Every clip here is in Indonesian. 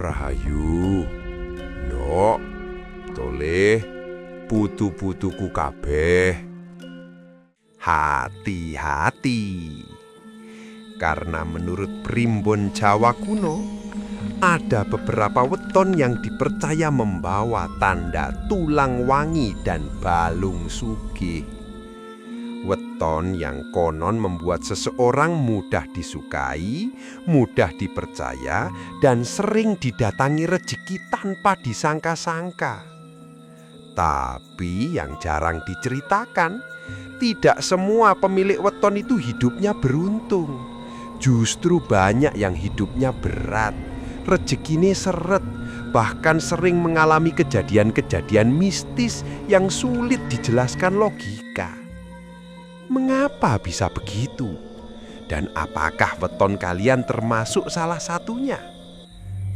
Rahayu, ndok, toleh, putu-putuku kabeh. Hati-hati, karena menurut primbon Jawa kuno, ada beberapa weton yang dipercaya membawa tanda tulang wangi dan balung sugih. Weton yang konon membuat seseorang mudah disukai, mudah dipercaya, dan sering didatangi rezeki tanpa disangka-sangka. Tapi yang jarang diceritakan, tidak semua pemilik weton itu hidupnya beruntung. Justru banyak yang hidupnya berat, rezekine seret, bahkan sering mengalami kejadian-kejadian mistis yang sulit dijelaskan logika. Mengapa bisa begitu? Dan apakah weton kalian termasuk salah satunya?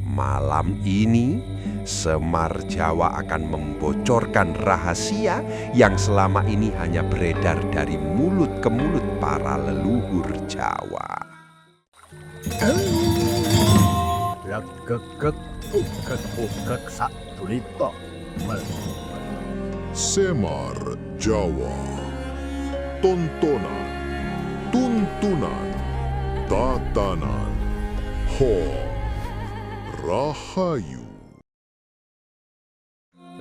Malam ini, Semar Jawa akan membocorkan rahasia yang selama ini hanya beredar dari mulut ke mulut para leluhur Jawa. Semar Jawa. Tontonan, tuntunan, tatanan, Rahayu.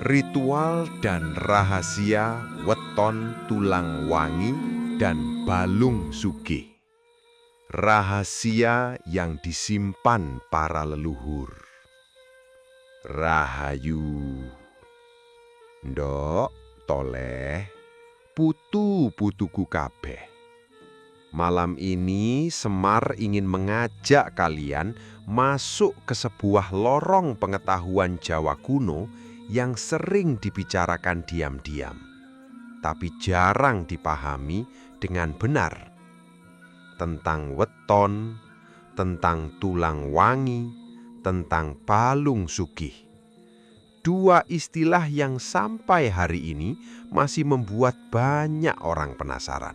Ritual dan rahasia weton tulang wangi dan balung sugih. Rahasia yang disimpan para leluhur. Rahayu, ndok, toleh, putu-putuku kabeh. Malam ini Semar ingin mengajak kalian masuk ke sebuah lorong pengetahuan Jawa kuno yang sering dibicarakan diam-diam, tapi jarang dipahami dengan benar. Tentang weton, tentang tulang wangi, tentang balung sugih. Dua istilah yang sampai hari ini masih membuat banyak orang penasaran.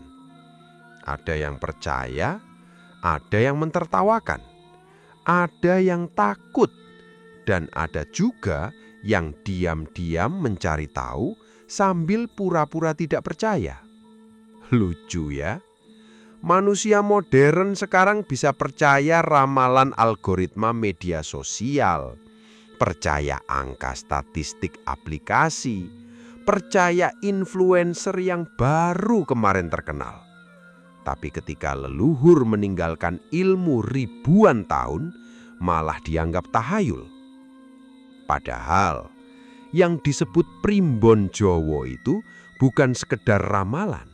Ada yang percaya, ada yang mentertawakan, ada yang takut, dan ada juga yang diam-diam mencari tahu sambil pura-pura tidak percaya. Lucu ya? Manusia modern sekarang bisa percaya ramalan algoritma media sosial, percaya angka statistik aplikasi, percaya influencer yang baru kemarin terkenal. Tapi ketika leluhur meninggalkan ilmu ribuan tahun, malah dianggap tahayul. Padahal yang disebut primbon Jawa itu bukan sekedar ramalan.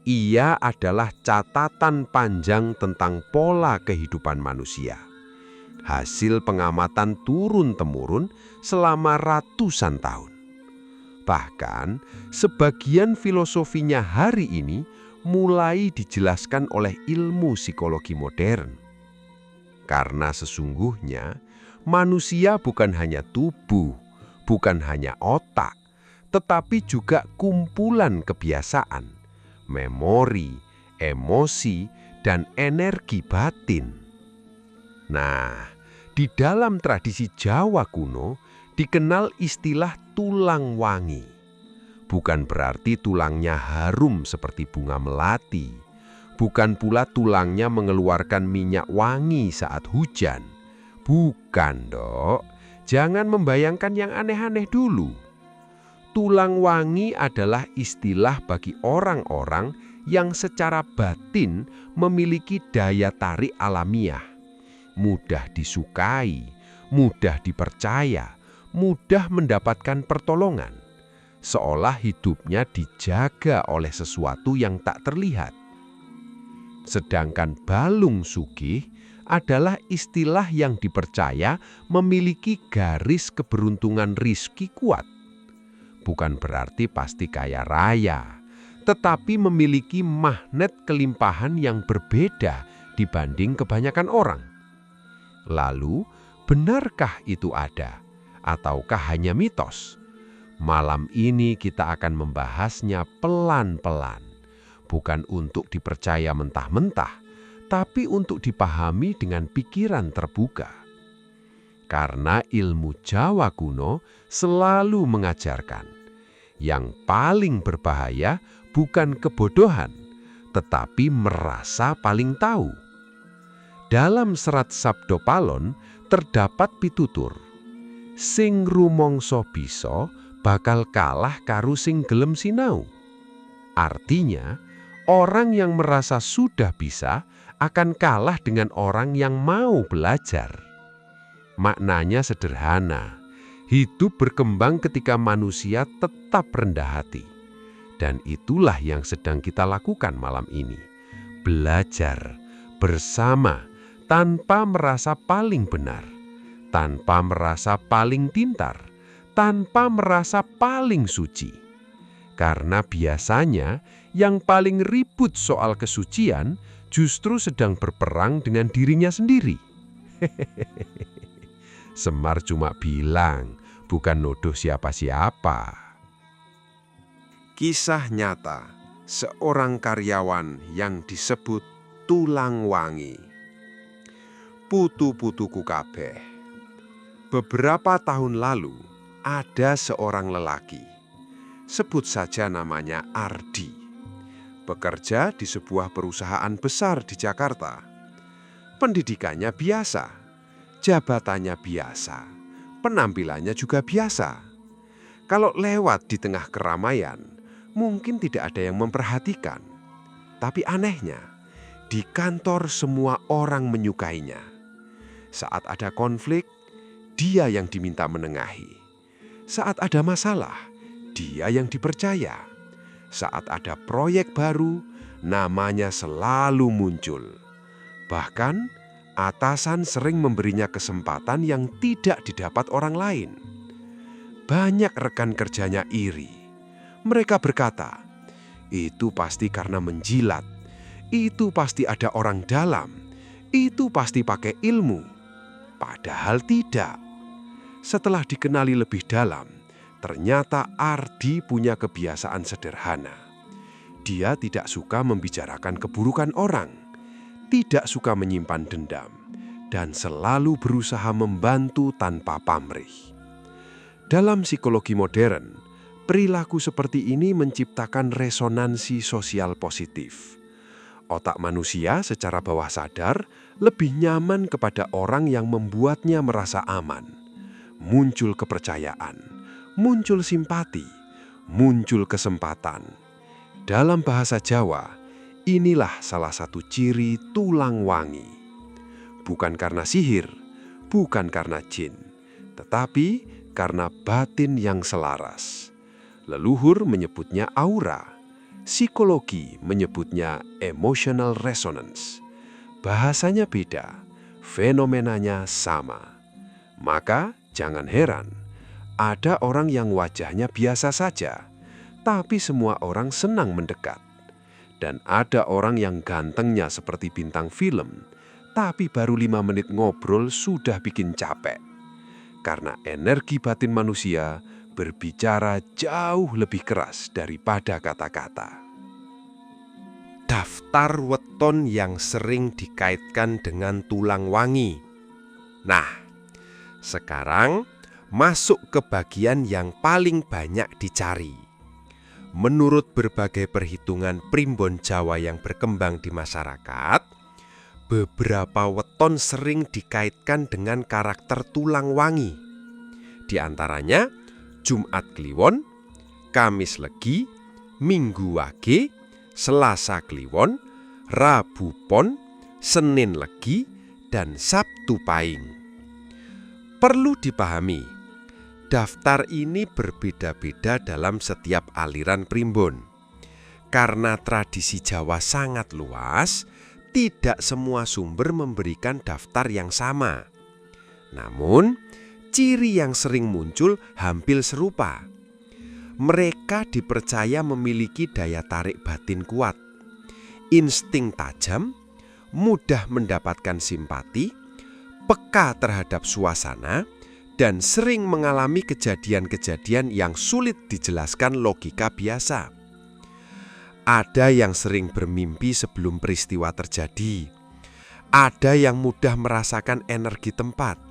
Ia adalah catatan panjang tentang pola kehidupan manusia. Hasil pengamatan turun-temurun selama ratusan tahun. Bahkan sebagian filosofinya hari ini mulai dijelaskan oleh ilmu psikologi modern. Karena sesungguhnya manusia bukan hanya tubuh, bukan hanya otak, tetapi juga kumpulan kebiasaan, memori, emosi, dan energi batin. Nah, di dalam tradisi Jawa kuno dikenal istilah tulang wangi. Bukan berarti tulangnya harum seperti bunga melati. Bukan pula tulangnya mengeluarkan minyak wangi saat hujan. Bukan, Dok. Jangan membayangkan yang aneh-aneh dulu. Tulang wangi adalah istilah bagi orang-orang yang secara batin memiliki daya tarik alamiah. Mudah disukai, mudah dipercaya, mudah mendapatkan pertolongan. Seolah hidupnya dijaga oleh sesuatu yang tak terlihat. Sedangkan balung sugih adalah istilah yang dipercaya memiliki garis keberuntungan rizki kuat. Bukan berarti pasti kaya raya, tetapi memiliki magnet kelimpahan yang berbeda dibanding kebanyakan orang. Lalu, benarkah itu ada? Ataukah hanya mitos? Malam ini kita akan membahasnya pelan-pelan. Bukan untuk dipercaya mentah-mentah, tapi untuk dipahami dengan pikiran terbuka. Karena ilmu Jawa kuno selalu mengajarkan, yang paling berbahaya bukan kebodohan, tetapi merasa paling tahu. Dalam serat Sabdo Palon terdapat pitutur, sing rumangsa bisa bakal kalah karo sing gelem sinau. Artinya, orang yang merasa sudah bisa akan kalah dengan orang yang mau belajar. Maknanya sederhana, hidup berkembang ketika manusia tetap rendah hati. Dan itulah yang sedang kita lakukan malam ini. Belajar bersama tanpa merasa paling benar, tanpa merasa paling pintar, tanpa merasa paling suci. Karena biasanya yang paling ribut soal kesucian justru sedang berperang dengan dirinya sendiri. Semar cuma bilang, bukan nuduh siapa-siapa. Kisah nyata seorang karyawan yang disebut Tulang Wangi. Putu-putuku kabeh. Beberapa tahun lalu ada seorang lelaki, sebut saja namanya Ardi, bekerja di sebuah perusahaan besar di Jakarta. Pendidikannya biasa, jabatannya biasa, penampilannya juga biasa. Kalau lewat di tengah keramaian, mungkin tidak ada yang memperhatikan. Tapi anehnya, di kantor semua orang menyukainya. Saat ada konflik, dia yang diminta menengahi. Saat ada masalah, dia yang dipercaya. Saat ada proyek baru, namanya selalu muncul. Bahkan, atasan sering memberinya kesempatan yang tidak didapat orang lain. Banyak rekan kerjanya iri. Mereka berkata, itu pasti karena menjilat, itu pasti ada orang dalam, itu pasti pakai ilmu. Padahal tidak. Setelah dikenali lebih dalam, ternyata Ardi punya kebiasaan sederhana. Dia tidak suka membicarakan keburukan orang, tidak suka menyimpan dendam, dan selalu berusaha membantu tanpa pamrih. Dalam psikologi modern, perilaku seperti ini menciptakan resonansi sosial positif. Otak manusia secara bawah sadar lebih nyaman kepada orang yang membuatnya merasa aman. Muncul kepercayaan, muncul simpati, muncul kesempatan. Dalam bahasa Jawa, inilah salah satu ciri tulang wangi. Bukan karena sihir, bukan karena jin, tetapi karena batin yang selaras. Leluhur menyebutnya aura, psikologi menyebutnya emotional resonance. Bahasanya beda, fenomenanya sama. Maka jangan heran, ada orang yang wajahnya biasa saja, tapi semua orang senang mendekat. Dan ada orang yang gantengnya seperti bintang film, tapi baru 5 menit ngobrol sudah bikin capek. Karena energi batin manusia berbicara jauh lebih keras daripada kata-kata. Daftar weton yang sering dikaitkan dengan tulang wangi. Nah, sekarang masuk ke bagian yang paling banyak dicari. Menurut berbagai perhitungan primbon Jawa yang berkembang di masyarakat, beberapa weton sering dikaitkan dengan karakter tulang wangi. Di antaranya Jumat Kliwon, Kamis Legi, Minggu Wage, Selasa Kliwon, Rabu Pon, Senin Legi, dan Sabtu Pahing. Perlu dipahami, daftar ini berbeda-beda dalam setiap aliran primbon. Karena tradisi Jawa sangat luas, tidak semua sumber memberikan daftar yang sama. Namun, ciri yang sering muncul hampir serupa. Mereka dipercaya memiliki daya tarik batin kuat, insting tajam, mudah mendapatkan simpati, peka terhadap suasana, dan sering mengalami kejadian-kejadian yang sulit dijelaskan logika biasa. Ada yang sering bermimpi sebelum peristiwa terjadi. Ada yang mudah merasakan energi tempat.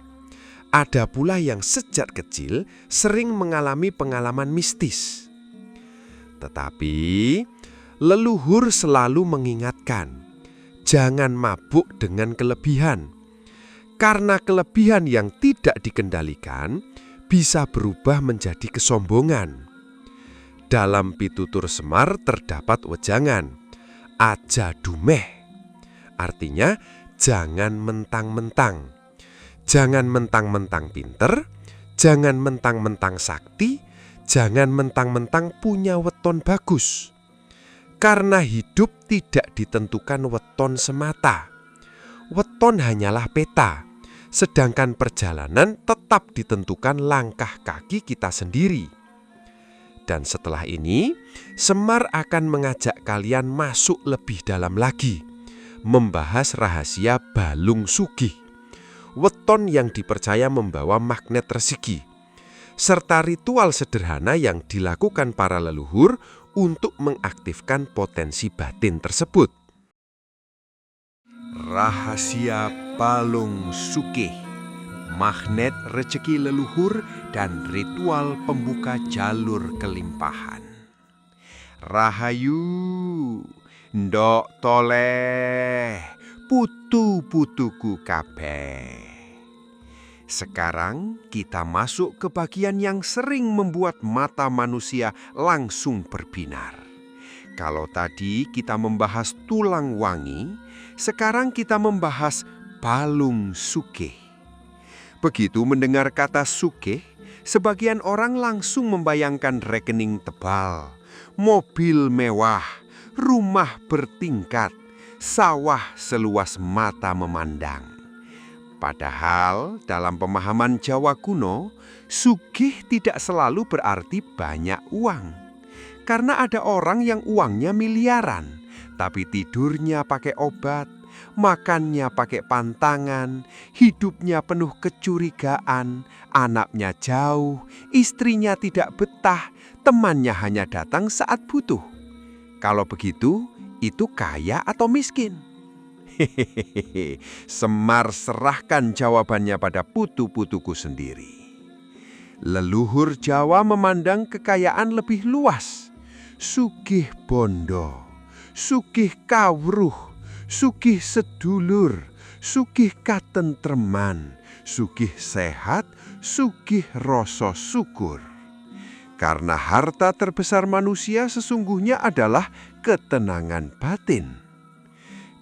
Ada pula yang sejak kecil sering mengalami pengalaman mistis. Tetapi leluhur selalu mengingatkan, jangan mabuk dengan kelebihan. Karena kelebihan yang tidak dikendalikan bisa berubah menjadi kesombongan. Dalam pitutur Semar terdapat wejangan, aja dumeh. Artinya, jangan mentang-mentang. Jangan mentang-mentang pinter, jangan mentang-mentang sakti, jangan mentang-mentang punya weton bagus. Karena hidup tidak ditentukan weton semata. Weton hanyalah peta, sedangkan perjalanan tetap ditentukan langkah kaki kita sendiri. Dan setelah ini, Semar akan mengajak kalian masuk lebih dalam lagi, membahas rahasia balung sugih, weton yang dipercaya membawa magnet rezeki, serta ritual sederhana yang dilakukan para leluhur untuk mengaktifkan potensi batin tersebut. Rahasia balung sugih, magnet rezeki leluhur dan ritual pembuka jalur kelimpahan. Rahayu, ndok toleh, putu-putuku kabeh. Sekarang kita masuk ke bagian yang sering membuat mata manusia langsung berbinar. Kalau tadi kita membahas tulang wangi, sekarang kita membahas balung sugih. Begitu mendengar kata sugih, sebagian orang langsung membayangkan rekening tebal, mobil mewah, rumah bertingkat, sawah seluas mata memandang. Padahal dalam pemahaman Jawa kuno, sugih tidak selalu berarti banyak uang. Karena ada orang yang uangnya miliaran, tapi tidurnya pakai obat, makannya pakai pantangan, hidupnya penuh kecurigaan, anaknya jauh, istrinya tidak betah, temannya hanya datang saat butuh. Kalau begitu, itu kaya atau miskin? Hehehe, Semar serahkan jawabannya pada putu-putuku sendiri. Leluhur Jawa memandang kekayaan lebih luas. Sugih bondo, sugih kawruh, sugih sedulur, sugih katentreman, sugih sehat, sugih rasa syukur. Karena harta terbesar manusia sesungguhnya adalah ketenangan batin.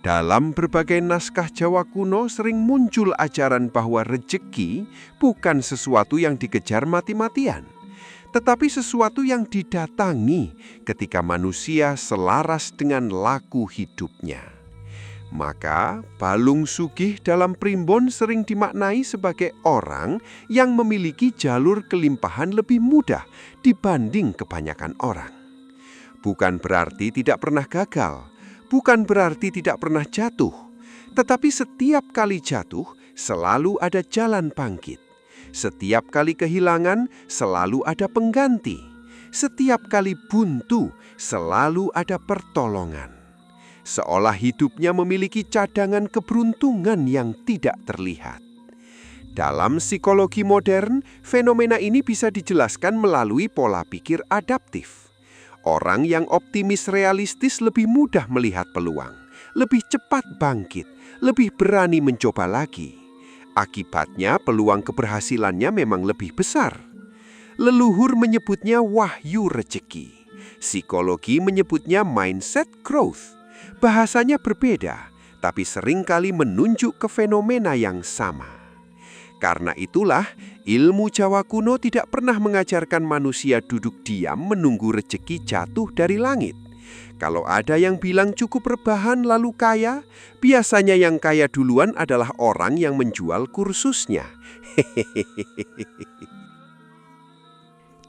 Dalam berbagai naskah Jawa kuno sering muncul ajaran bahwa rezeki bukan sesuatu yang dikejar mati-matian, tetapi sesuatu yang didatangi ketika manusia selaras dengan laku hidupnya. Maka balung sugih dalam primbon sering dimaknai sebagai orang yang memiliki jalur kelimpahan lebih mudah dibanding kebanyakan orang. Bukan berarti tidak pernah gagal, bukan berarti tidak pernah jatuh, tetapi setiap kali jatuh selalu ada jalan bangkit. Setiap kali kehilangan selalu ada pengganti. Setiap kali buntu selalu ada pertolongan. Seolah hidupnya memiliki cadangan keberuntungan yang tidak terlihat. Dalam psikologi modern, fenomena ini bisa dijelaskan melalui pola pikir adaptif. Orang yang optimis realistis lebih mudah melihat peluang, lebih cepat bangkit, lebih berani mencoba lagi. Akibatnya peluang keberhasilannya memang lebih besar. Leluhur menyebutnya wahyu rezeki. Psikologi menyebutnya mindset growth. Bahasanya berbeda, tapi seringkali menunjuk ke fenomena yang sama. Karena itulah, ilmu Jawa kuno tidak pernah mengajarkan manusia duduk diam menunggu rezeki jatuh dari langit. Kalau ada yang bilang cukup rebahan lalu kaya, biasanya yang kaya duluan adalah orang yang menjual kursusnya.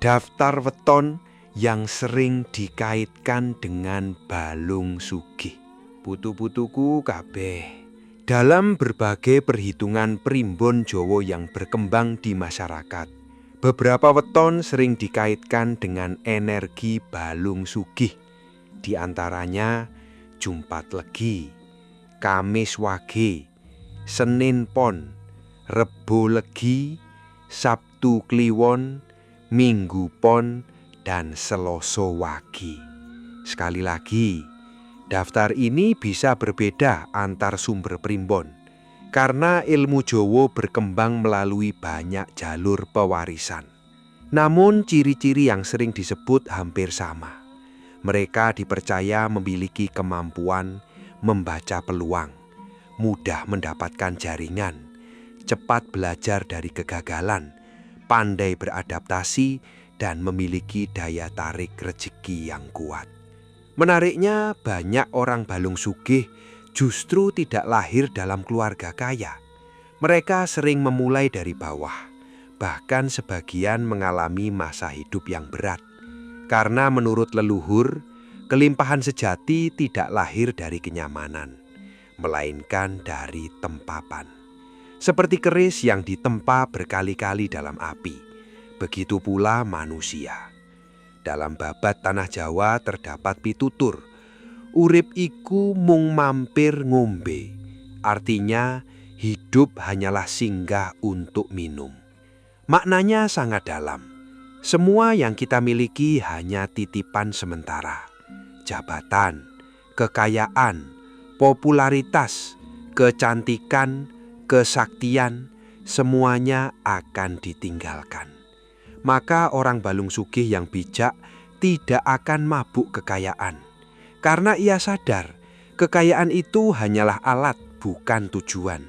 Daftar weton yang sering dikaitkan dengan balung sugih. Putu-putuku kabeh. Dalam berbagai perhitungan primbon Jawa yang berkembang di masyarakat, beberapa weton sering dikaitkan dengan energi balung sugih. Di antaranya Jumat Legi, Kamis Wage, Senin Pon, Rebo Legi, Sabtu Kliwon, Minggu Pon, dan Seloso Wage. Sekali lagi, daftar ini bisa berbeda antar sumber primbon karena ilmu Jawa berkembang melalui banyak jalur pewarisan. Namun ciri-ciri yang sering disebut hampir sama. Mereka dipercaya memiliki kemampuan membaca peluang, mudah mendapatkan jaringan, cepat belajar dari kegagalan, pandai beradaptasi, dan memiliki daya tarik rezeki yang kuat. Menariknya, banyak orang Balung Sugih justru tidak lahir dalam keluarga kaya. Mereka sering memulai dari bawah, bahkan sebagian mengalami masa hidup yang berat. Karena menurut leluhur, kelimpahan sejati tidak lahir dari kenyamanan, melainkan dari tempapan. Seperti keris yang ditempa berkali-kali dalam api, begitu pula manusia. Dalam Babat Tanah Jawa terdapat pitutur, urip iku mung mampir ngombe, artinya hidup hanyalah singgah untuk minum. Maknanya sangat dalam. Semua yang kita miliki hanya titipan sementara. Jabatan, kekayaan, popularitas, kecantikan, kesaktian, semuanya akan ditinggalkan. Maka orang Balung Sugih yang bijak tidak akan mabuk kekayaan. Karena ia sadar, kekayaan itu hanyalah alat, bukan tujuan.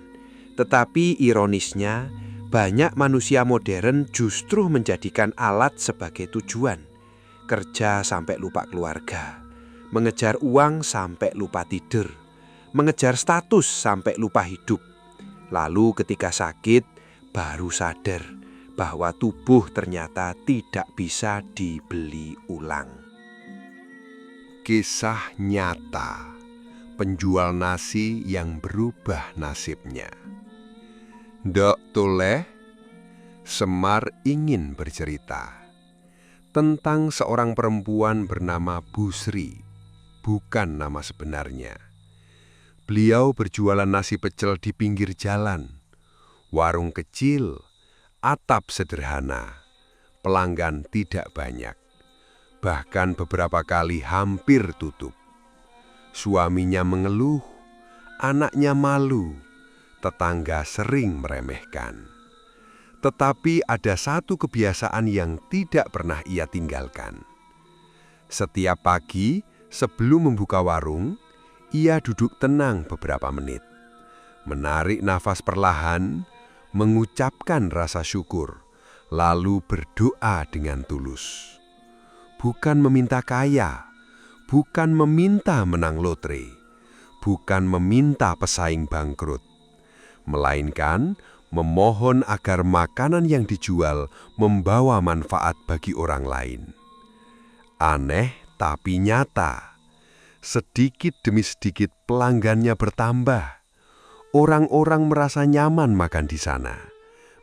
Tetapi ironisnya, banyak manusia modern justru menjadikan alat sebagai tujuan. Kerja sampai lupa keluarga, mengejar uang sampai lupa tidur, mengejar status sampai lupa hidup. Lalu ketika sakit, baru sadar bahwa tubuh ternyata tidak bisa dibeli ulang. Kisah nyata penjual nasi yang berubah nasibnya. Dok Toleh, Semar ingin bercerita tentang seorang perempuan bernama Busri, bukan nama sebenarnya. Beliau berjualan nasi pecel di pinggir jalan, warung kecil, atap sederhana, pelanggan tidak banyak. Bahkan beberapa kali hampir tutup. Suaminya mengeluh, anaknya malu, tetangga sering meremehkan. Tetapi ada satu kebiasaan yang tidak pernah ia tinggalkan. Setiap pagi sebelum membuka warung, ia duduk tenang beberapa menit, menarik nafas perlahan, mengucapkan rasa syukur, lalu berdoa dengan tulus. Bukan meminta kaya, bukan meminta menang lotre, bukan meminta pesaing bangkrut, melainkan memohon agar makanan yang dijual membawa manfaat bagi orang lain. Aneh tapi nyata, sedikit demi sedikit pelanggannya bertambah. Orang-orang merasa nyaman makan di sana.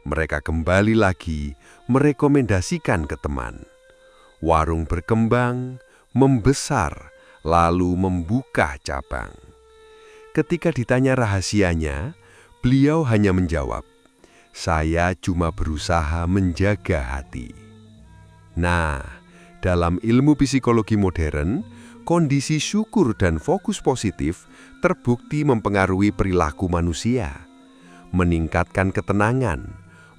Mereka kembali lagi merekomendasikan ke teman. Warung berkembang, membesar, lalu membuka cabang. Ketika ditanya rahasianya, beliau hanya menjawab, "Saya cuma berusaha menjaga hati." Nah, dalam ilmu psikologi modern, kondisi syukur dan fokus positif terbukti mempengaruhi perilaku manusia, meningkatkan ketenangan,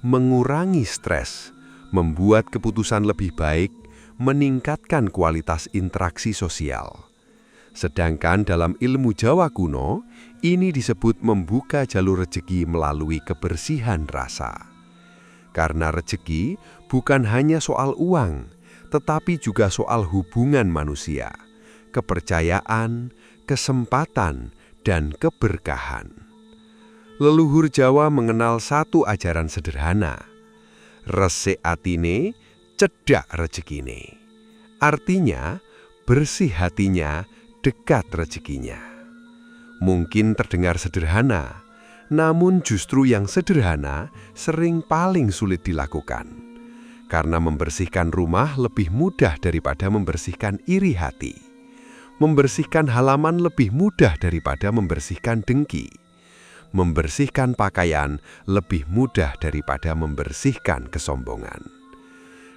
mengurangi stres, membuat keputusan lebih baik, meningkatkan kualitas interaksi sosial. Sedangkan dalam ilmu Jawa kuno, ini disebut membuka jalur rezeki melalui kebersihan rasa. Karena rezeki bukan hanya soal uang, tetapi juga soal hubungan manusia, kepercayaan, kesempatan, dan keberkahan. Leluhur Jawa mengenal satu ajaran sederhana, resik atine, cedak rezekine. Artinya, bersih hatinya, dekat rezekinya. Mungkin terdengar sederhana, namun justru yang sederhana sering paling sulit dilakukan. Karena membersihkan rumah lebih mudah daripada membersihkan iri hati. Membersihkan halaman lebih mudah daripada membersihkan dengki. Membersihkan pakaian lebih mudah daripada membersihkan kesombongan.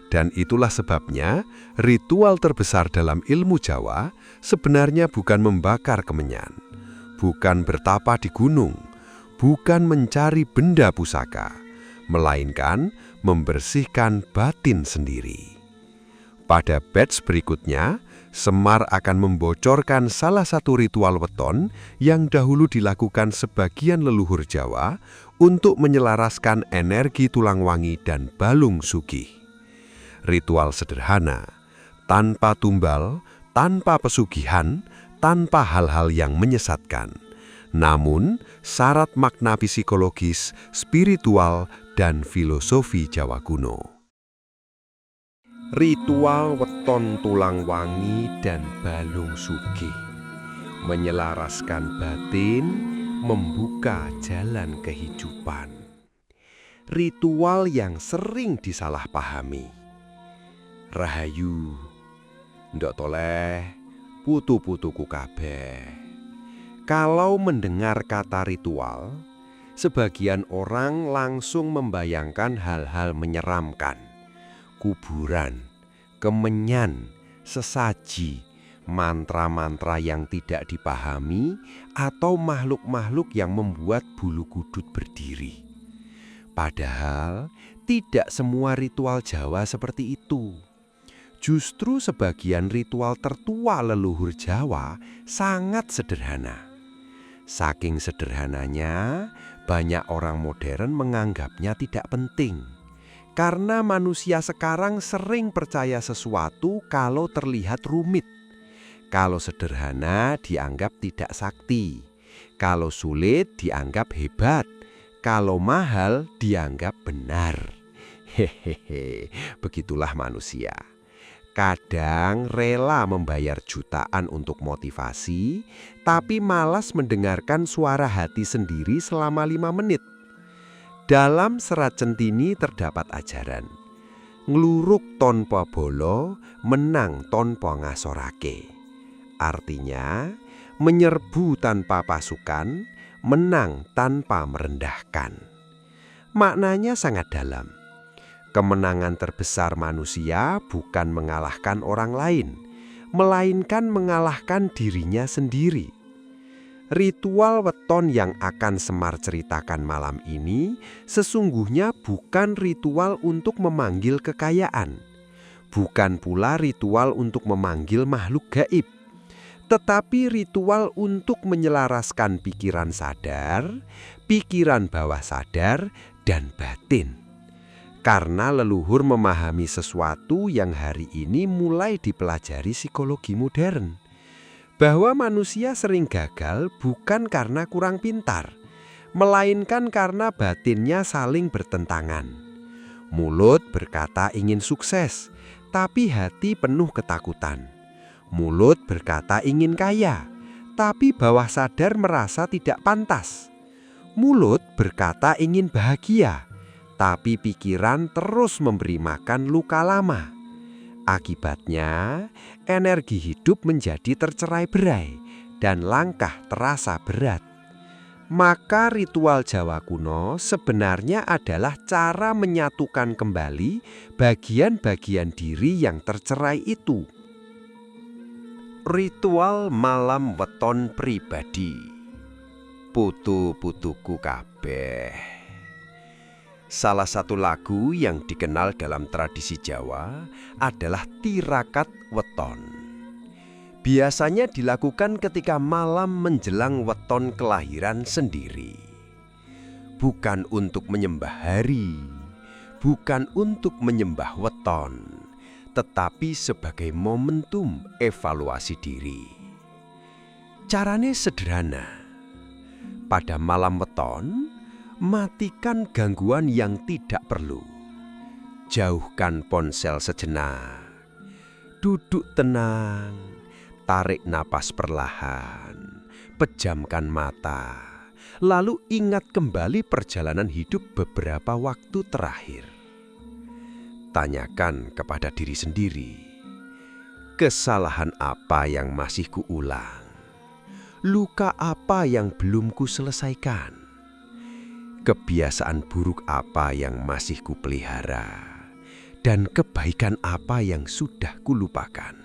Dan itulah sebabnya ritual terbesar dalam ilmu Jawa sebenarnya bukan membakar kemenyan, bukan bertapa di gunung, bukan mencari benda pusaka, melainkan membersihkan batin sendiri. Pada batch berikutnya, Semar akan membocorkan salah satu ritual weton yang dahulu dilakukan sebagian leluhur Jawa untuk menyelaraskan energi tulang wangi dan balung sugih. Ritual sederhana, tanpa tumbal, tanpa pesugihan, tanpa hal-hal yang menyesatkan. Namun, syarat makna psikologis, spiritual, dan filosofi Jawa kuno. Ritual weton tulang wangi dan balung sugih menyelaraskan batin, membuka jalan kehidupan. Ritual yang sering disalahpahami. Rahayu, ndok toleh, putu-putuku kabeh. Kalau mendengar kata ritual, sebagian orang langsung membayangkan hal-hal menyeramkan. Kuburan, kemenyan, sesaji, mantra-mantra yang tidak dipahami, atau makhluk-makhluk yang membuat bulu kudut berdiri. Padahal tidak semua ritual Jawa seperti itu. Justru sebagian ritual tertua leluhur Jawa sangat sederhana. Saking sederhananya, banyak orang modern menganggapnya tidak penting. Karena manusia sekarang sering percaya sesuatu kalau terlihat rumit. Kalau sederhana dianggap tidak sakti. Kalau sulit dianggap hebat. Kalau mahal dianggap benar. Hehehe, begitulah manusia. Kadang rela membayar jutaan untuk motivasi, tapi malas mendengarkan suara hati sendiri selama 5 menit. Dalam Serat Centini terdapat ajaran, ngluruk tonpa bolo, menang tonpa ngasorake. Artinya, menyerbu tanpa pasukan, menang tanpa merendahkan. Maknanya sangat dalam. Kemenangan terbesar manusia bukan mengalahkan orang lain, melainkan mengalahkan dirinya sendiri. Ritual weton yang akan Semar ceritakan malam ini sesungguhnya bukan ritual untuk memanggil kekayaan, bukan pula ritual untuk memanggil makhluk gaib, tetapi ritual untuk menyelaraskan pikiran sadar, pikiran bawah sadar, dan batin. Karena leluhur memahami sesuatu yang hari ini mulai dipelajari psikologi modern. Bahwa manusia sering gagal bukan karena kurang pintar, melainkan karena batinnya saling bertentangan. Mulut berkata ingin sukses, tapi hati penuh ketakutan. Mulut berkata ingin kaya, tapi bawah sadar merasa tidak pantas. Mulut berkata ingin bahagia, tapi pikiran terus memberi makan luka lama. Akibatnya, energi hidup menjadi tercerai-berai dan langkah terasa berat. Maka ritual Jawa kuno sebenarnya adalah cara menyatukan kembali bagian-bagian diri yang tercerai itu. Ritual malam weton pribadi. Putu-putuku kabeh. Salah satu lagu yang dikenal dalam tradisi Jawa adalah tirakat weton. Biasanya dilakukan ketika malam menjelang weton kelahiran sendiri. Bukan untuk menyembah hari, bukan untuk menyembah weton, tetapi sebagai momentum evaluasi diri. Caranya sederhana. Pada malam weton, matikan gangguan yang tidak perlu. Jauhkan ponsel sejenak. Duduk tenang, tarik napas perlahan, pejamkan mata. Lalu ingat kembali perjalanan hidup beberapa waktu terakhir. Tanyakan kepada diri sendiri, kesalahan apa yang masih kuulang? Luka apa yang belum kuselesaikan? kebiasaan buruk apa yang masih kupelihara, dan kebaikan apa yang sudah kulupakan.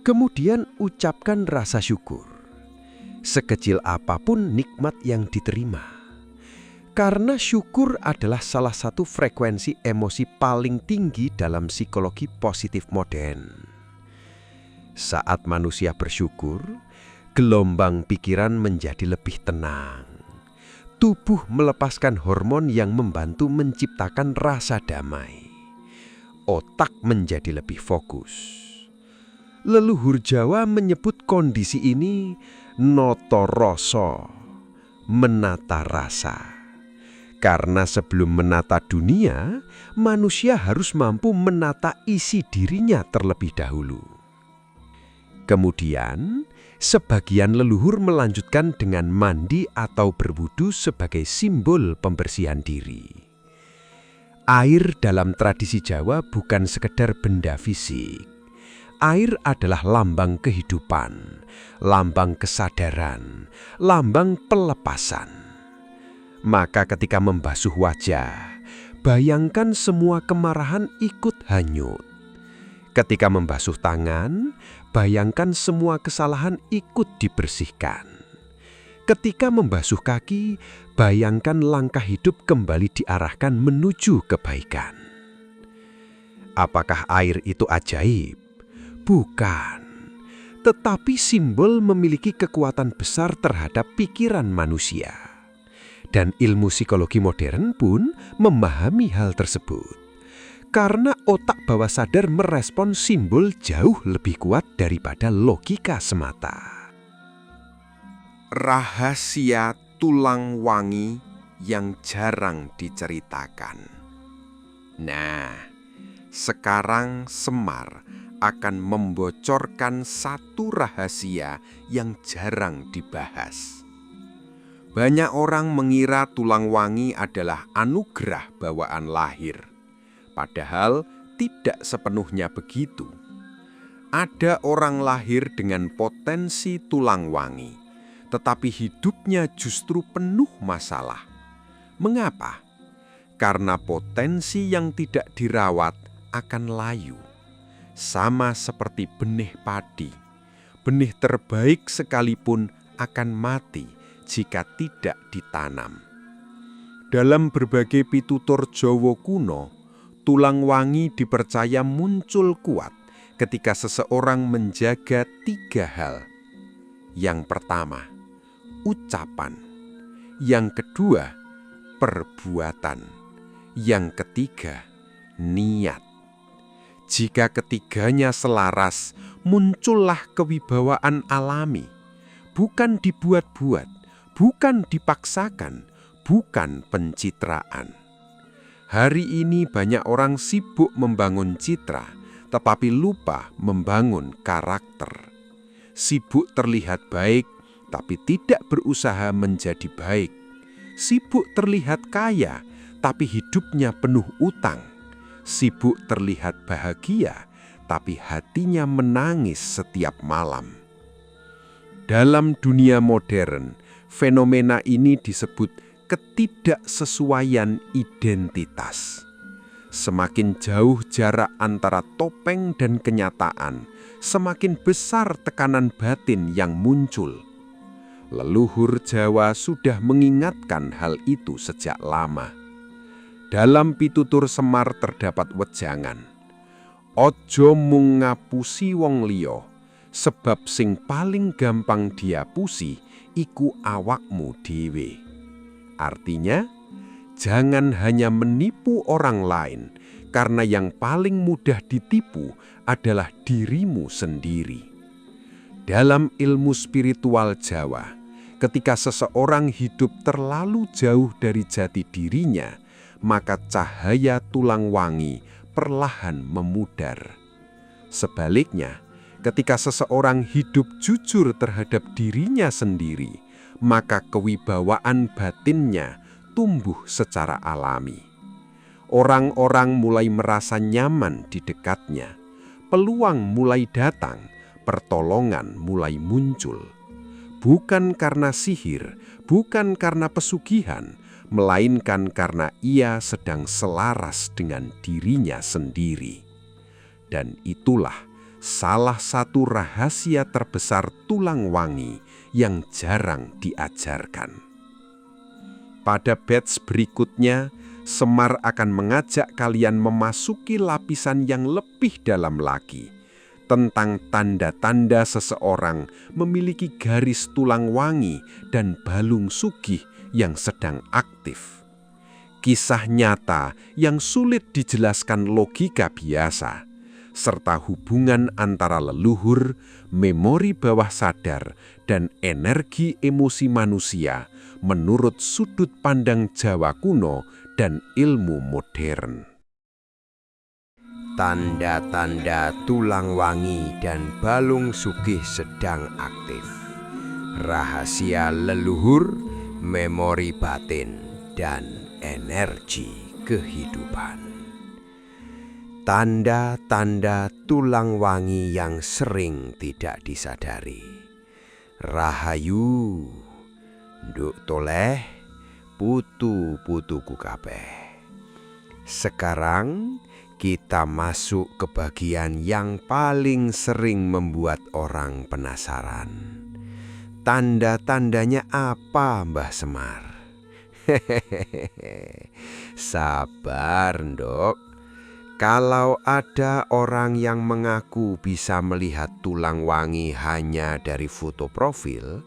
Kemudian ucapkan rasa syukur, sekecil apapun nikmat yang diterima. Karena syukur adalah salah satu frekuensi emosi paling tinggi dalam psikologi positif modern. Saat manusia bersyukur, gelombang pikiran menjadi lebih tenang. Tubuh melepaskan hormon yang membantu menciptakan rasa damai. Otak menjadi lebih fokus. Leluhur Jawa menyebut kondisi ini noto rasa, menata rasa. Karena sebelum menata dunia, manusia harus mampu menata isi dirinya terlebih dahulu. Kemudian, sebagian leluhur melanjutkan dengan mandi atau berwudu sebagai simbol pembersihan diri. Air dalam tradisi Jawa bukan sekedar benda fisik. Air adalah lambang kehidupan, lambang kesadaran, lambang pelepasan. Maka ketika membasuh wajah, bayangkan semua kemarahan ikut hanyut. Ketika membasuh tangan, bayangkan semua kesalahan ikut dibersihkan. Ketika membasuh kaki, bayangkan langkah hidup kembali diarahkan menuju kebaikan. Apakah air itu ajaib? Bukan. Tetapi simbol memiliki kekuatan besar terhadap pikiran manusia. Dan ilmu psikologi modern pun memahami hal tersebut. Karena otak bawah sadar merespon simbol jauh lebih kuat daripada logika semata. Rahasia tulang wangi yang jarang diceritakan. Nah, sekarang Semar akan membocorkan satu rahasia yang jarang dibahas. Banyak orang mengira tulang wangi adalah anugerah bawaan lahir. Padahal tidak sepenuhnya begitu. Ada orang lahir dengan potensi tulang wangi, tetapi hidupnya justru penuh masalah. Mengapa? Karena potensi yang tidak dirawat akan layu. Sama seperti benih padi. Benih terbaik sekalipun akan mati jika tidak ditanam. Dalam berbagai pitutur Jawa kuno, tulang wangi dipercaya muncul kuat ketika seseorang menjaga 3 hal. Yang pertama, ucapan. Yang kedua, perbuatan. Yang ketiga, niat. Jika ketiganya selaras, muncullah kewibawaan alami. Bukan dibuat-buat, bukan dipaksakan, bukan pencitraan. Hari ini banyak orang sibuk membangun citra, tetapi lupa membangun karakter. Sibuk terlihat baik, tapi tidak berusaha menjadi baik. Sibuk terlihat kaya, tapi hidupnya penuh utang. Sibuk terlihat bahagia, tapi hatinya menangis setiap malam. Dalam dunia modern, fenomena ini disebut ketidaksesuaian identitas. Semakin jauh jarak antara topeng dan kenyataan, semakin besar tekanan batin yang muncul. Leluhur Jawa sudah mengingatkan hal itu sejak lama. Dalam pitutur Semar terdapat wejangan. Ojo mung ngapusi wong liya, sebab sing paling gampang diapusi iku awakmu dhewe. Artinya, jangan hanya menipu orang lain, karena yang paling mudah ditipu adalah dirimu sendiri. Dalam ilmu spiritual Jawa, ketika seseorang hidup terlalu jauh dari jati dirinya, maka cahaya tulang wangi perlahan memudar. Sebaliknya, ketika seseorang hidup jujur terhadap dirinya sendiri, maka kewibawaan batinnya tumbuh secara alami. Orang-orang mulai merasa nyaman di dekatnya, peluang mulai datang, pertolongan mulai muncul. Bukan karena sihir, bukan karena pesugihan, melainkan karena ia sedang selaras dengan dirinya sendiri. Dan itulah salah satu rahasia terbesar tulang wangi yang jarang diajarkan. Pada batch berikutnya, Semar akan mengajak kalian memasuki lapisan yang lebih dalam lagi, tentang tanda-tanda seseorang memiliki garis tulang wangi dan balung sugih yang sedang aktif. Kisah nyata yang sulit dijelaskan logika biasa, serta hubungan antara leluhur, memori bawah sadar, dan energi emosi manusia menurut sudut pandang Jawa kuno dan ilmu modern. Tanda-tanda tulang wangi dan balung sugih sedang aktif. Rahasia leluhur, memori batin, dan energi kehidupan. Tanda-tanda tulang wangi yang sering tidak disadari. Rahayu, nduk toleh, putu-putuku kabeh. Sekarang kita masuk ke bagian yang paling sering membuat orang penasaran. Tanda-tandanya apa, Mbah Semar? Sabar, Nduk. Kalau ada orang yang mengaku bisa melihat tulang wangi hanya dari foto profil,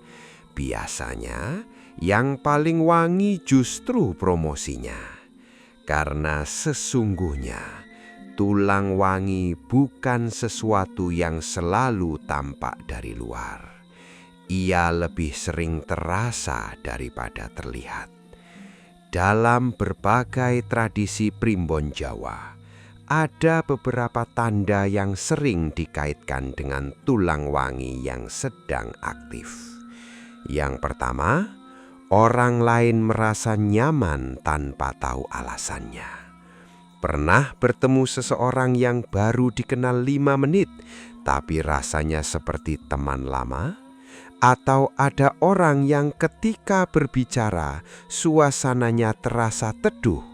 biasanya yang paling wangi justru promosinya. Karena sesungguhnya tulang wangi bukan sesuatu yang selalu tampak dari luar. Ia lebih sering terasa daripada terlihat. Dalam berbagai tradisi primbon Jawa, ada beberapa tanda yang sering dikaitkan dengan tulang wangi yang sedang aktif. Yang pertama, orang lain merasa nyaman tanpa tahu alasannya. Pernah bertemu seseorang yang baru dikenal 5 menit, tapi rasanya seperti teman lama? Atau ada orang yang ketika berbicara, suasananya terasa teduh?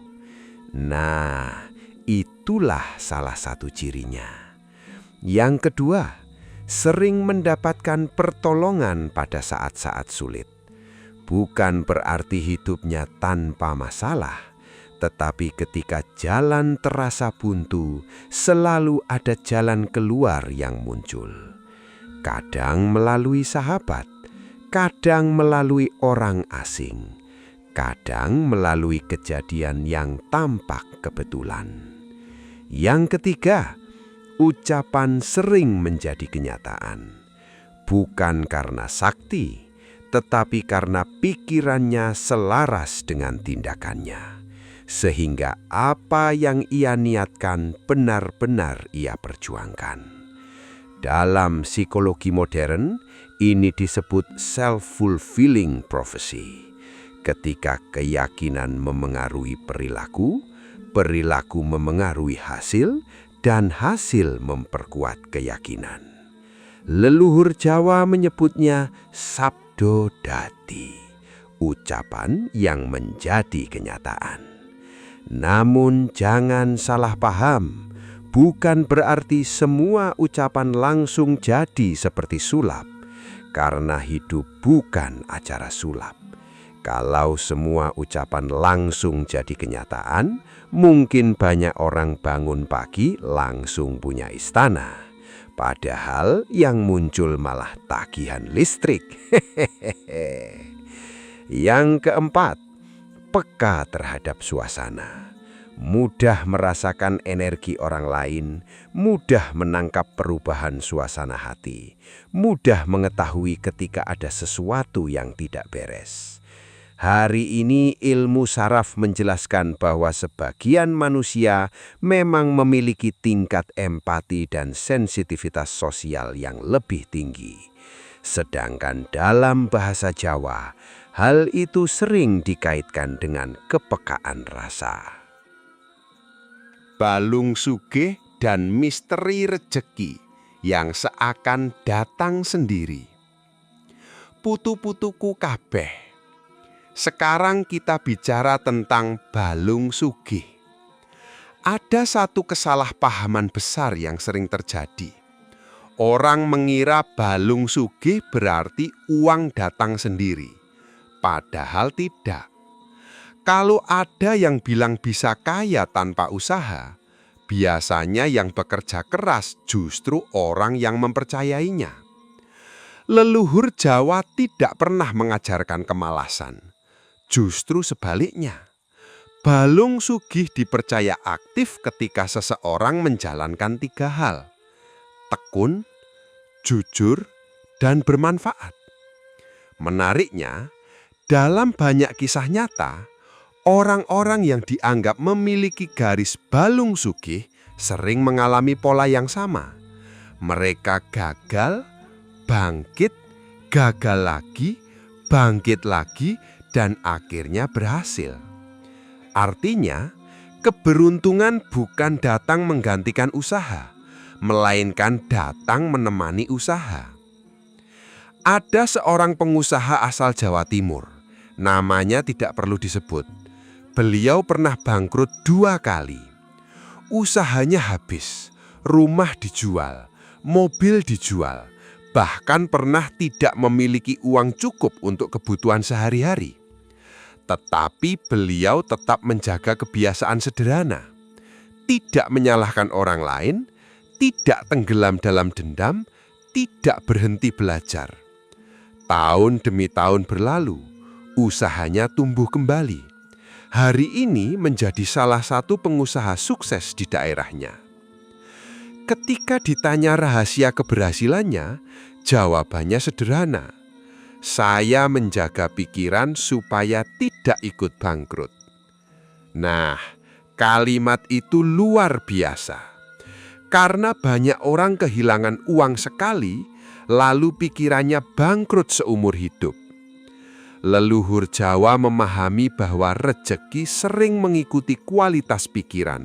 Nah, itulah salah satu cirinya. Yang kedua, sering mendapatkan pertolongan pada saat-saat sulit. Bukan berarti hidupnya tanpa masalah, tetapi ketika jalan terasa buntu, selalu ada jalan keluar yang muncul. Kadang melalui sahabat, kadang melalui orang asing, kadang melalui kejadian yang tampak kebetulan. Yang ketiga, ucapan sering menjadi kenyataan. Bukan karena sakti, tetapi karena pikirannya selaras dengan tindakannya. Sehingga apa yang ia niatkan benar-benar ia perjuangkan. Dalam psikologi modern, ini disebut self-fulfilling prophecy. Ketika keyakinan memengaruhi perilaku, perilaku memengaruhi hasil, dan hasil memperkuat keyakinan. Leluhur Jawa menyebutnya sabdo dadi, ucapan yang menjadi kenyataan. Namun jangan salah paham, bukan berarti semua ucapan langsung jadi seperti sulap, karena hidup bukan acara sulap. Kalau semua ucapan langsung jadi kenyataan, mungkin banyak orang bangun pagi langsung punya istana. Padahal yang muncul malah tagihan listrik. Yang keempat, peka terhadap suasana. Mudah merasakan energi orang lain, mudah menangkap perubahan suasana hati, mudah mengetahui ketika ada sesuatu yang tidak beres. Hari ini ilmu saraf menjelaskan bahwa sebagian manusia memang memiliki tingkat empati dan sensitivitas sosial yang lebih tinggi. Sedangkan dalam bahasa Jawa, hal itu sering dikaitkan dengan kepekaan rasa. Balung sugih dan misteri rejeki yang seakan datang sendiri. Putu-putuku kabeh, Sekarang kita bicara tentang balung sugih. Ada satu kesalahpahaman besar yang sering terjadi. Orang mengira balung sugih berarti uang datang sendiri. Padahal tidak. Kalau ada yang bilang bisa kaya tanpa usaha, biasanya yang bekerja keras justru orang yang mempercayainya. Leluhur Jawa tidak pernah mengajarkan kemalasan. Justru sebaliknya. Balung sugih dipercaya aktif ketika seseorang menjalankan 3 hal. Tekun, jujur, dan bermanfaat. Menariknya, dalam banyak kisah nyata, orang-orang yang dianggap memiliki garis balung sugih sering mengalami pola yang sama. Mereka gagal, bangkit, gagal lagi, bangkit lagi, dan akhirnya berhasil. Artinya, keberuntungan bukan datang menggantikan usaha, melainkan datang menemani usaha. Ada seorang pengusaha asal Jawa Timur, namanya tidak perlu disebut. Beliau pernah bangkrut 2 kali. Usahanya habis, rumah dijual, mobil dijual, bahkan pernah tidak memiliki uang cukup untuk kebutuhan sehari-hari. Tetapi beliau tetap menjaga kebiasaan sederhana. Tidak menyalahkan orang lain, tidak tenggelam dalam dendam, tidak berhenti belajar. Tahun demi tahun berlalu, usahanya tumbuh kembali. Hari ini menjadi salah satu pengusaha sukses di daerahnya. Ketika ditanya rahasia keberhasilannya, jawabannya sederhana. Saya menjaga pikiran supaya tidak ikut bangkrut. Nah, kalimat itu luar biasa. Karena banyak orang kehilangan uang sekali, lalu pikirannya bangkrut seumur hidup. Leluhur Jawa memahami bahwa rejeki sering mengikuti kualitas pikiran.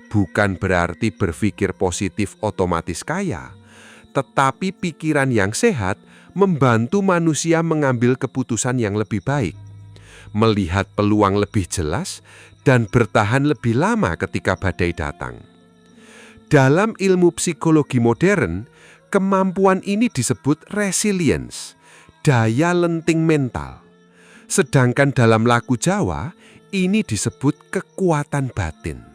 Bukan berarti berpikir positif otomatis kaya, tetapi pikiran yang sehat membantu manusia mengambil keputusan yang lebih baik, melihat peluang lebih jelas, dan bertahan lebih lama ketika badai datang. Dalam ilmu psikologi modern, kemampuan ini disebut resilience, daya lenting mental. Sedangkan dalam lagu Jawa, ini disebut kekuatan batin.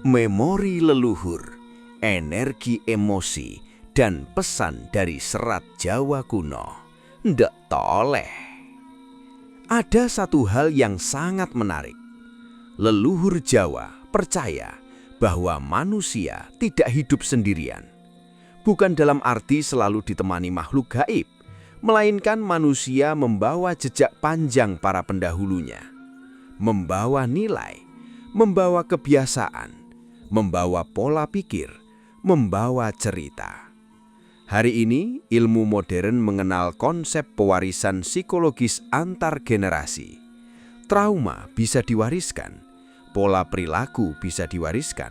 Memori leluhur, energi emosi, dan pesan dari serat Jawa kuno. Ndak toleh. Ada satu hal yang sangat menarik. Leluhur Jawa percaya bahwa manusia tidak hidup sendirian. Bukan dalam arti selalu ditemani makhluk gaib, melainkan manusia membawa jejak panjang para pendahulunya, membawa nilai, membawa kebiasaan, membawa pola pikir, membawa cerita. Hari ini, ilmu modern mengenal konsep pewarisan psikologis antar generasi. Trauma bisa diwariskan, pola perilaku bisa diwariskan,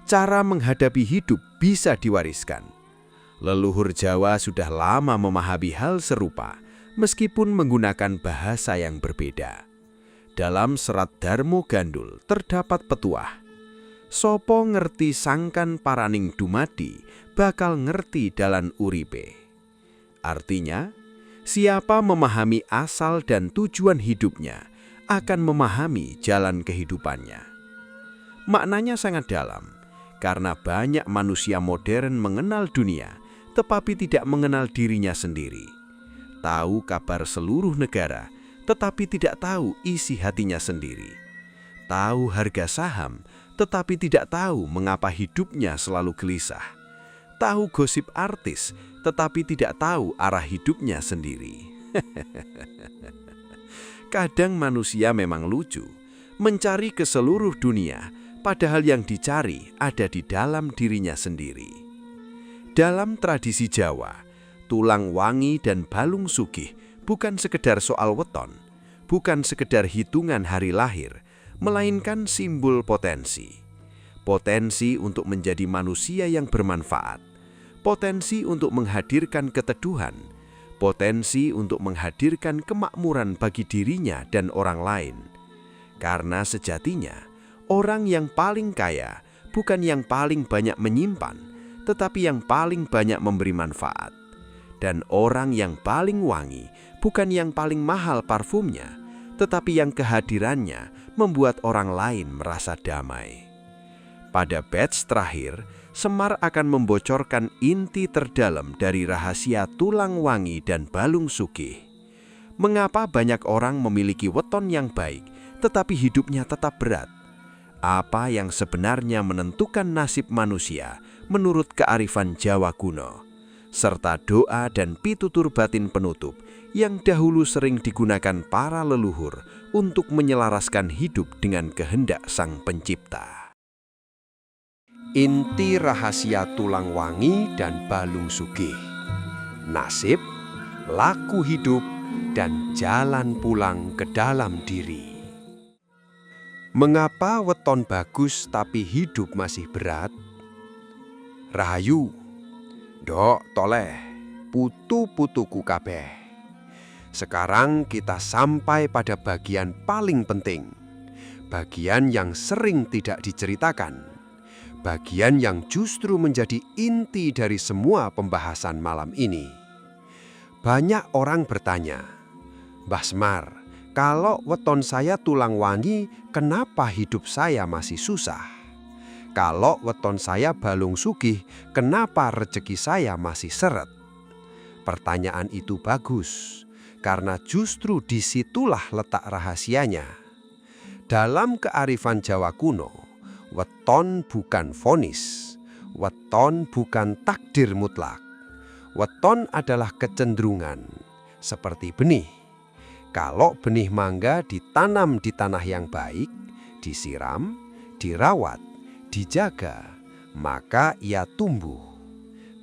cara menghadapi hidup bisa diwariskan. Leluhur Jawa sudah lama memahami hal serupa, meskipun menggunakan bahasa yang berbeda. Dalam serat Darmo Gandul terdapat petuah. Sopo ngerti sangkan paraning dumadi, bakal ngerti dalan uripe. Artinya, siapa memahami asal dan tujuan hidupnya, akan memahami jalan kehidupannya. Maknanya sangat dalam, karena banyak manusia modern mengenal dunia, tetapi tidak mengenal dirinya sendiri. Tahu kabar seluruh negara, tetapi tidak tahu isi hatinya sendiri. Tahu harga saham, tetapi tidak tahu mengapa hidupnya selalu gelisah. Tahu gosip artis, tetapi tidak tahu arah hidupnya sendiri. Kadang manusia memang lucu, mencari ke seluruh dunia, padahal yang dicari ada di dalam dirinya sendiri. Dalam tradisi Jawa, tulang wangi dan balung sugih bukan sekedar soal weton, bukan sekedar hitungan hari lahir, melainkan simbol potensi. Potensi untuk menjadi manusia yang bermanfaat, potensi untuk menghadirkan keteduhan, potensi untuk menghadirkan kemakmuran bagi dirinya dan orang lain. Karena sejatinya, orang yang paling kaya bukan yang paling banyak menyimpan, tetapi yang paling banyak memberi manfaat. Dan orang yang paling wangi bukan yang paling mahal parfumnya, tetapi yang kehadirannya membuat orang lain merasa damai. Pada batch terakhir, Semar akan membocorkan inti terdalam dari rahasia tulang wangi dan balung sugih. Mengapa banyak orang memiliki weton yang baik, tetapi hidupnya tetap berat? Apa yang sebenarnya menentukan nasib manusia menurut kearifan Jawa kuno, serta doa dan pitutur batin penutup yang dahulu sering digunakan para leluhur untuk menyelaraskan hidup dengan kehendak Sang Pencipta. Inti rahasia tulang wangi dan balung sugih, nasib, laku hidup, dan jalan pulang ke dalam diri. Mengapa weton bagus tapi hidup masih berat? Rahayu, dok toleh, putu-putuku kabeh. Sekarang kita sampai pada bagian paling penting, bagian yang sering tidak diceritakan. Bagian yang justru menjadi inti dari semua pembahasan malam ini. Banyak orang bertanya, "Mbah Semar, kalau weton saya tulang wangi, kenapa hidup saya masih susah? Kalau weton saya balung sugih, kenapa rezeki saya masih seret?" Pertanyaan itu bagus, karena justru disitulah letak rahasianya. Dalam kearifan Jawa kuno, weton bukan vonis, weton bukan takdir mutlak. Weton adalah kecenderungan, seperti benih. Kalau benih mangga ditanam di tanah yang baik, disiram, dirawat, dijaga, maka ia tumbuh.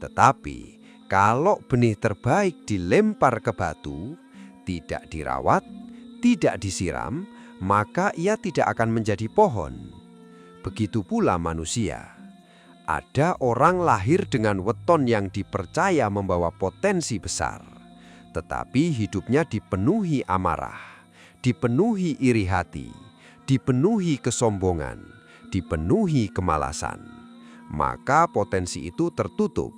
Tetapi kalau benih terbaik dilempar ke batu, tidak dirawat, tidak disiram, maka ia tidak akan menjadi pohon. Begitu pula manusia. Ada orang lahir dengan weton yang dipercaya membawa potensi besar, tetapi hidupnya dipenuhi amarah, dipenuhi iri hati, dipenuhi kesombongan, dipenuhi kemalasan. Maka potensi itu tertutup.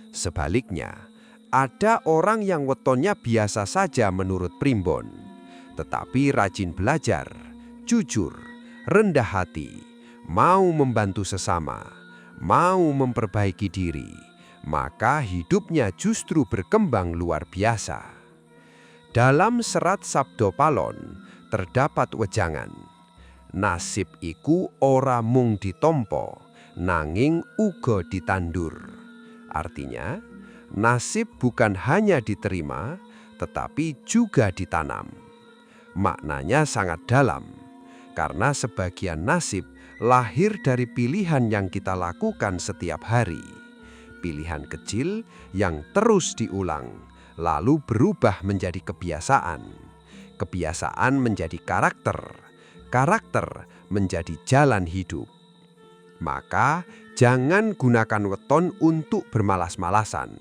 Sebaliknya, ada orang yang wetonnya biasa saja menurut primbon, tetapi rajin belajar, jujur, rendah hati, mau membantu sesama, mau memperbaiki diri, maka hidupnya justru berkembang luar biasa. Dalam serat Sabdo Palon terdapat wejangan, nasib iku ora mung ditompo, nanging uga ditandur. Artinya, nasib bukan hanya diterima, tetapi juga ditanam. Maknanya sangat dalam, karena sebagian nasib lahir dari pilihan yang kita lakukan setiap hari. Pilihan kecil yang terus diulang, lalu berubah menjadi kebiasaan. Kebiasaan menjadi karakter, karakter menjadi jalan hidup. Maka jangan gunakan weton untuk bermalas-malasan.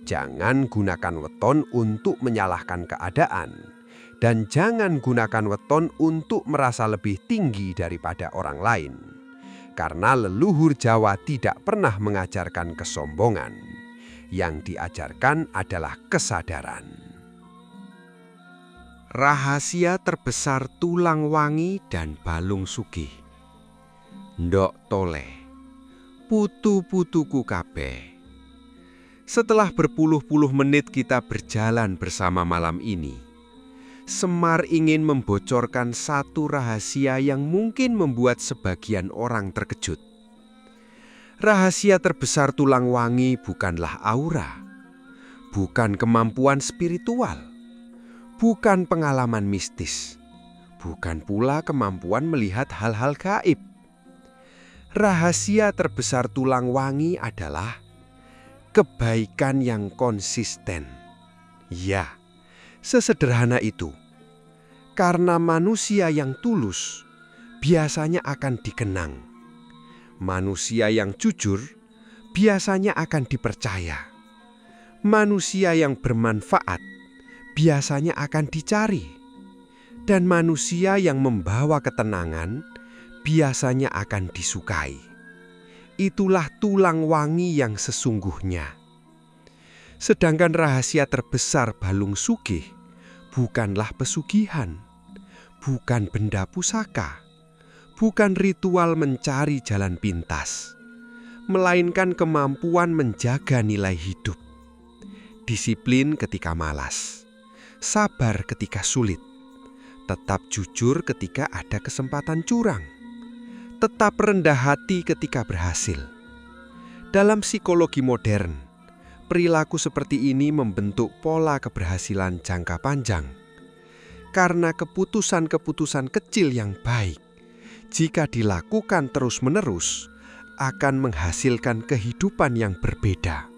Jangan gunakan weton untuk menyalahkan keadaan. Dan jangan gunakan weton untuk merasa lebih tinggi daripada orang lain. Karena leluhur Jawa tidak pernah mengajarkan kesombongan. Yang diajarkan adalah kesadaran. Rahasia terbesar tulang wangi dan balung sugih. Ndok toleh, putu-putuku kabeh. Setelah berpuluh-puluh menit kita berjalan bersama malam ini, Semar ingin membocorkan satu rahasia yang mungkin membuat sebagian orang terkejut. Rahasia terbesar tulang wangi bukanlah aura, bukan kemampuan spiritual, bukan pengalaman mistis, bukan pula kemampuan melihat hal-hal gaib. Rahasia terbesar tulang wangi adalah kebaikan yang konsisten. Ya, sesederhana itu. Karena manusia yang tulus biasanya akan dikenang. Manusia yang jujur biasanya akan dipercaya. Manusia yang bermanfaat biasanya akan dicari, dan manusia yang membawa ketenangan biasanya akan disukai. Itulah tulang wangi yang sesungguhnya. Sedangkan rahasia terbesar balung sugih bukanlah pesugihan, bukan benda pusaka, bukan ritual mencari jalan pintas, melainkan kemampuan menjaga nilai hidup. Disiplin ketika malas, sabar ketika sulit, tetap jujur ketika ada kesempatan curang, tetap rendah hati ketika berhasil. Dalam psikologi modern, perilaku seperti ini membentuk pola keberhasilan jangka panjang. Karena keputusan-keputusan kecil yang baik, jika dilakukan terus-menerus, akan menghasilkan kehidupan yang berbeda.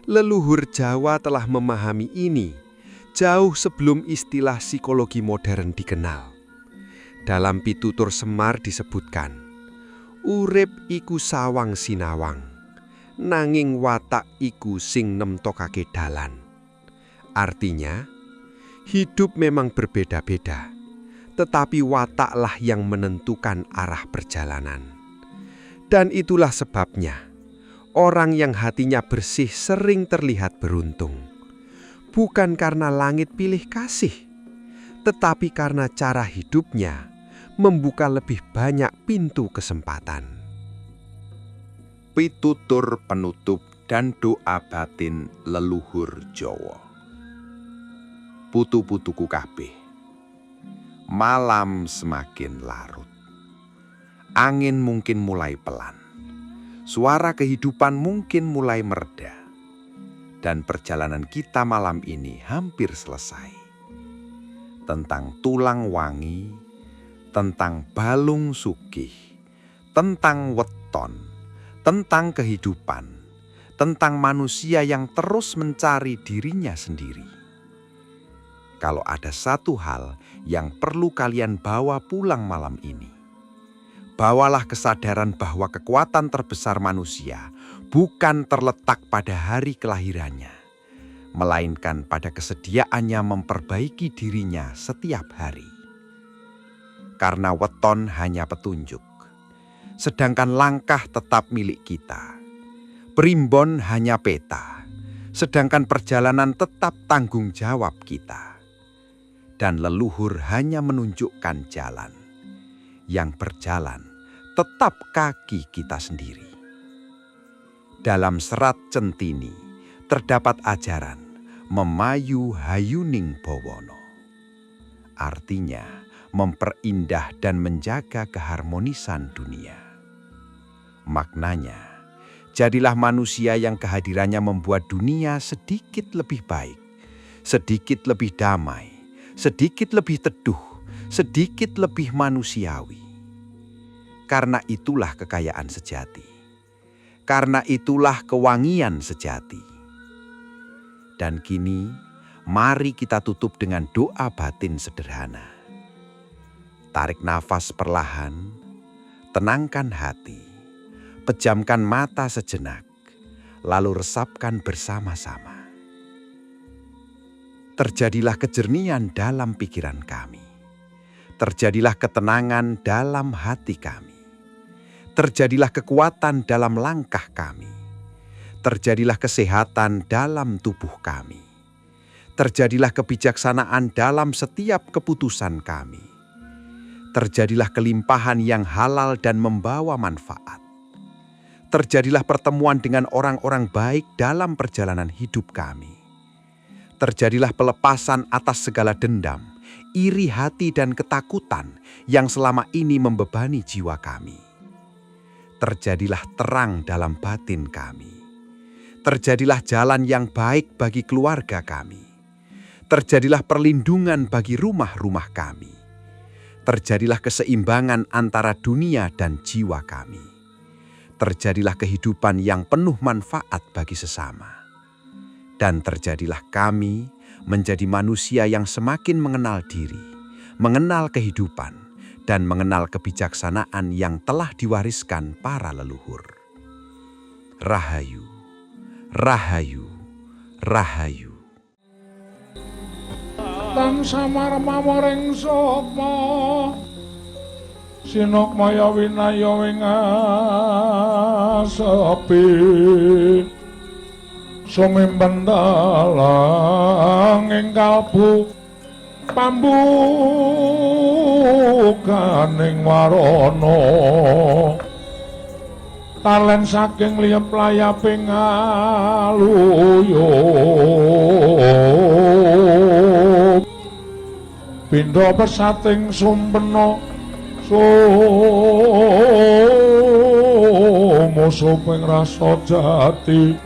Leluhur Jawa telah memahami ini jauh sebelum istilah psikologi modern dikenal. Dalam Pitutur Semar disebutkan, urip iku sawang sinawang, nanging watak iku sing nemtokake dalan. Artinya, hidup memang berbeda-beda, tetapi wataklah yang menentukan arah perjalanan. Dan itulah sebabnya, orang yang hatinya bersih sering terlihat beruntung. Bukan karena langit pilih kasih, tetapi karena cara hidupnya membuka lebih banyak pintu kesempatan. Pitutur penutup dan doa batin leluhur Jawa. Putu-putuku kabeh, malam semakin larut. Angin mungkin mulai pelan. Suara kehidupan mungkin mulai mereda. Dan perjalanan kita malam ini hampir selesai. Tentang tulang wangi, tentang balung sugih, tentang weton, tentang kehidupan, tentang manusia yang terus mencari dirinya sendiri. Kalau ada satu hal yang perlu kalian bawa pulang malam ini, bawalah kesadaran bahwa kekuatan terbesar manusia bukan terletak pada hari kelahirannya, melainkan pada kesediaannya memperbaiki dirinya setiap hari. Karena weton hanya petunjuk, sedangkan langkah tetap milik kita. Primbon hanya peta, sedangkan perjalanan tetap tanggung jawab kita. Dan leluhur hanya menunjukkan jalan. Yang berjalan tetap kaki kita sendiri. Dalam serat Centini terdapat ajaran memayu hayuning bawana. Artinya memperindah dan menjaga keharmonisan dunia. Maknanya, jadilah manusia yang kehadirannya membuat dunia sedikit lebih baik, sedikit lebih damai, sedikit lebih teduh, sedikit lebih manusiawi. Karena itulah kekayaan sejati. Karena itulah kewangian sejati. Dan kini, mari kita tutup dengan doa batin sederhana. Tarik nafas perlahan, tenangkan hati, pejamkan mata sejenak, lalu resapkan bersama-sama. Terjadilah kejernihan dalam pikiran kami. Terjadilah ketenangan dalam hati kami. Terjadilah kekuatan dalam langkah kami. Terjadilah kesehatan dalam tubuh kami. Terjadilah kebijaksanaan dalam setiap keputusan kami. Terjadilah kelimpahan yang halal dan membawa manfaat. Terjadilah pertemuan dengan orang-orang baik dalam perjalanan hidup kami. Terjadilah pelepasan atas segala dendam, iri hati dan ketakutan yang selama ini membebani jiwa kami. Terjadilah terang dalam batin kami. Terjadilah jalan yang baik bagi keluarga kami. Terjadilah perlindungan bagi rumah-rumah kami. Terjadilah keseimbangan antara dunia dan jiwa kami. Terjadilah kehidupan yang penuh manfaat bagi sesama. Dan terjadilah kami menjadi manusia yang semakin mengenal diri, mengenal kehidupan, dan mengenal kebijaksanaan yang telah diwariskan para leluhur. Rahayu, Rahayu, Rahayu. Tan samar mawaring sapa sinokmaya winaya wingasepi sumimpen dalang ing kalbu pambukaning warana talen saking liyep layaping aluyup pindha pesating sumpena sumusuping rasa jati